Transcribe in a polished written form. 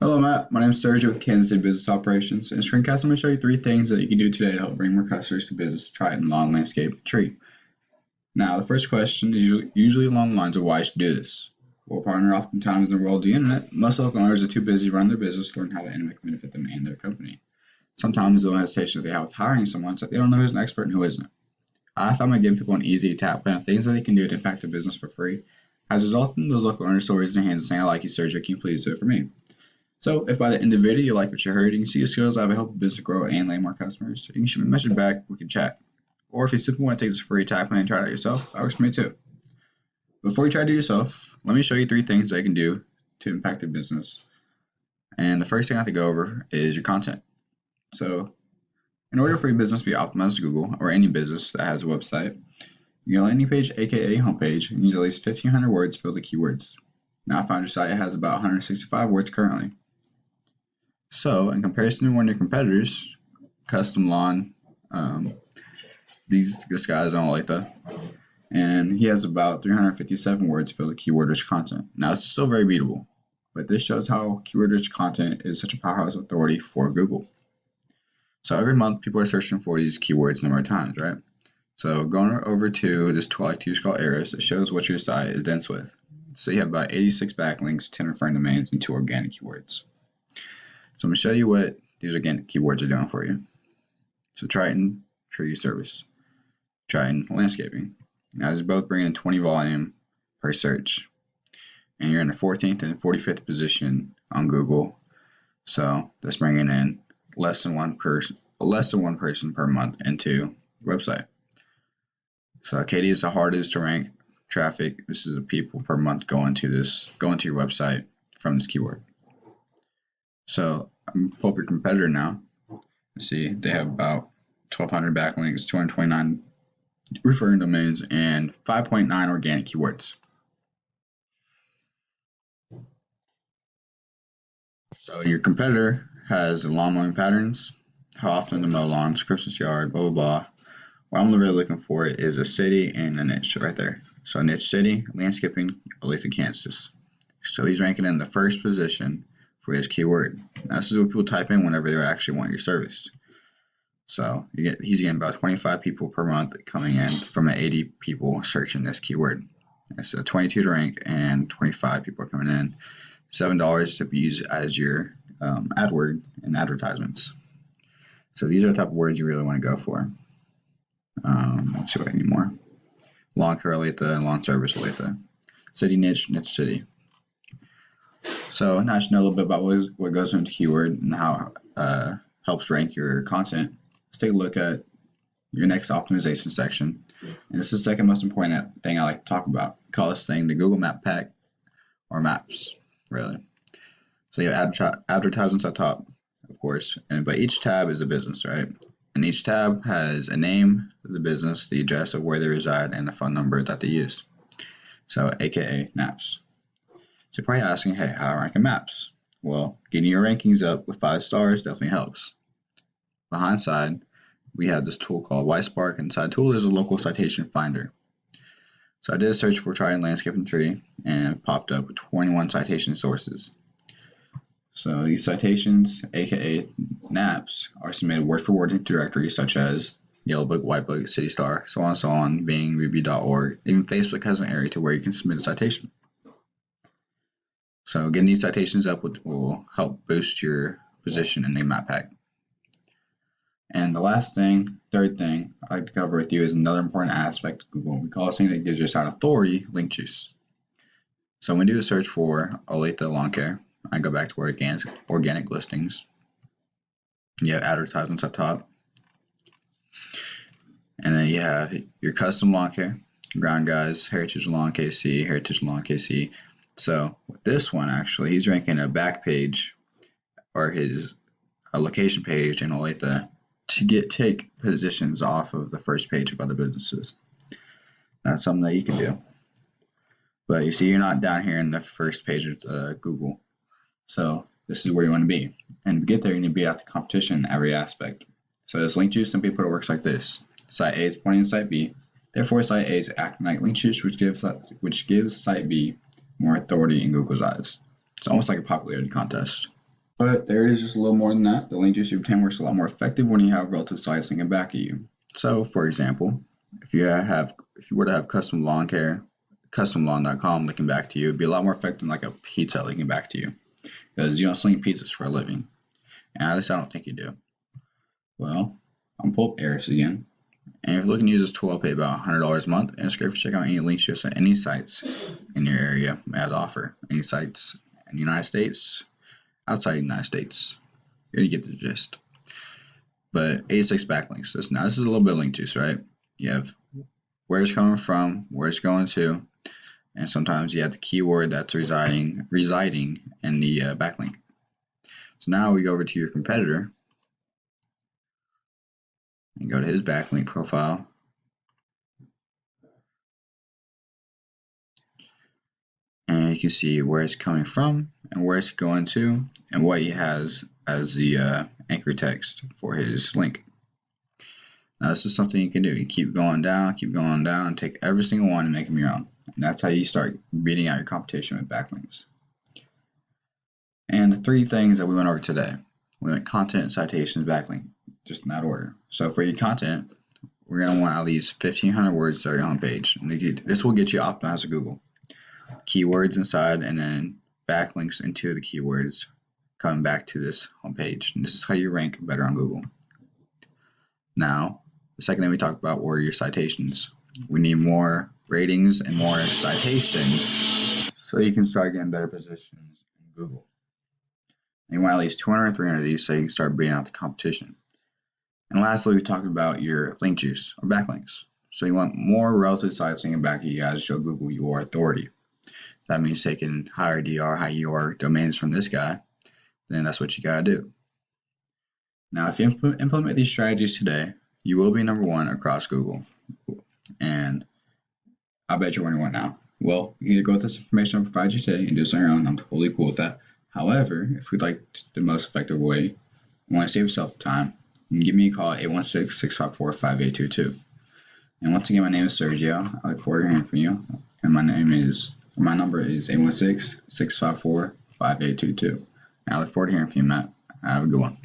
Hello, Matt. My name is Sergio with Kansas City Business Operations. In this screencast, I'm going to show you three things that you can do today to help bring more customers to business, Triton, lawn, landscape, tree. Now, the first question is usually along the lines of why I should do this. Well, partner, oftentimes in the world of the internet, most local owners are too busy running their business to learn how the internet can benefit them and their company. Sometimes the only hesitation that they have with hiring someone is that they don't know who's an expert and who isn't. I found by giving people an easy tap plan of things that they can do to impact their business for free has resulted in those local owners still raising their hands and saying, I like you, Sergio, can you please do it for me? So if by the end of the video you like what you heard, you can see the skills I have helped a business grow and land more customers, you can shoot me a message back, we can chat. Or if you simply want to take this free tag plan and try it out yourself, that works for me too. Before you try to do it yourself, let me show you three things that you can do to impact your business. And the first thing I have to go over is your content. So in order for your business to be optimized to Google or any business that has a website, your landing page, aka homepage, needs at least 1,500 words filled with keywords. Now I found your site has about 165 words currently. So, in comparison to one of your competitors, Custom Lawn, this guy's on Olathe, and he has about 357 words filled with keyword-rich content. Now, it's still very beatable, but this shows how keyword-rich content is such a powerhouse authority for Google. So, every month, people are searching for these keywords a number of times, right? So, going over to this tool I like to use called Ares, it shows what your site is dense with. So, you have about 86 backlinks, 10 referring domains, and 2 organic keywords. So I'm going to show you what these organic keywords are doing for you. So Triton, tree service. Triton, landscaping. Now these both bring in 20 volume per search. And you're in the 14th and 45th position on Google. So that's bringing in less than one person per month into your website. So KD is the hardest to rank traffic. This is the people per month going to your website from this keyword. So I'm pull up your competitor now. Let's see, they have about 1,200 backlinks, 229 referring domains, and 5.9 organic keywords. So your competitor has lawn mowing patterns, how often to mow lawns, Christmas yard, blah, blah, blah. What I'm really looking for is a city and a niche right there. So a niche city, landscaping, Olathe, Kansas. So he's ranking in the first position for his keyword. Now, this is what people type in whenever they actually want your service. So he's getting about 25 people per month coming in from 80 people searching this keyword. It's a 22 to rank and 25 people are coming in. $7 to use as your AdWord in advertisements. So these are the type of words you really want to go for. Let's see what I need more. Lawn care Olathe and lawn service Olathe. City niche city. So now that you know a little bit about what goes into keyword and how it helps rank your content, let's take a look at your next optimization section. And this is the second most important thing I like to talk about. We call this thing the Google Map Pack, or Maps, really. So you have advertisements at top, of course, but each tab is a business, right? And each tab has a name of the business, the address of where they reside, and the phone number that they use. So aka Maps. So you're probably asking, hey, how do I rank in Maps? Well, getting your rankings up with 5 stars definitely helps. Behind side, we have this tool called YSpark. Inside tool is a local citation finder. So I did a search for Triton landscape and tree, and it popped up with 21 citation sources. So these citations, aka NAPs, are submitted word for word into directories such as Yellow Book, White Book, City Star, so on and so on, Bing, Review.org. Even Facebook has an area to where you can submit a citation. So getting these citations up will help boost your position in the map pack. And the last thing, third thing I'd like to cover with you is another important aspect of Google. We call this thing that gives your site authority, link juice. So when we do a search for Olathe lawn care, I go back to where organic listings. You have advertisements at top. And then you have your custom lawn care, Ground Guys, Heritage Lawn KC. So with this one, actually, he's ranking a back page or a location page in Olathe to take positions off of the first page of other businesses. That's something that you can do. But you see, you're not down here in the first page of Google. So this is where you want to be. And to get there, you need to be at the competition in every aspect. So this link juice, simply put, it works like this. Site A is pointing to Site B. Therefore, Site A is acting like link juice, which gives Site B more authority in Google's eyes. It's almost like a popularity contest. But there is just a little more than that. The link juice you obtain works a lot more effective when you have relative size linking back at you. So, for example, if you were to have custom lawn care, customlawn.com linking back to you, it'd be a lot more effective than like a pizza linking back to you, because you don't sling pizzas for a living. And at least I don't think you do. Well, I'm pull up Airus again. And if you're looking to use this tool, I'll pay about $100 a month, and it's great for checking out any links just at any sites in your area may have to offer. Any sites in the United States, outside the United States. You're gonna get the gist. But 86 backlinks. This is a little bit of link juice, right? You have where it's coming from, where it's going to, and sometimes you have the keyword that's residing in the backlink. So now we go over to your competitor and go to his backlink profile. And you can see where it's coming from and where it's going to and what he has as the anchor text for his link. Now this is something you can do. You keep going down, take every single one and make them your own. And that's how you start beating out your competition with backlinks. And the three things that we went over today. We went content, citations, backlink, just in that order. So for your content, we're going to want at least 1,500 words to your homepage. And this will get you optimized to Google. Keywords inside and then backlinks into the keywords coming back to this homepage. And this is how you rank better on Google. Now, the second thing we talked about were your citations. We need more ratings and more citations so you can start getting better positions in Google. And you want at least 200 or 300 of these so you can start beating out the competition. And lastly, we talked about your link juice or backlinks. So you want more relative sites linking back to you guys to show Google your authority. If that means taking higher DR, high UR domains from this guy, then that's what you gotta do. Now, if you implement these strategies today, you will be number one across Google. And I bet you're wondering what now. Well, you can either go with this information I provide you today and do this on your own. I'm totally cool with that. However, if we'd like the most effective way, you want to save yourself time, you can give me a call at 816-654-5822. And once again, my name is Sergio. I look forward to hearing from you. And my number is 816-654-5822. I look forward to hearing from you, Matt. Have a good one.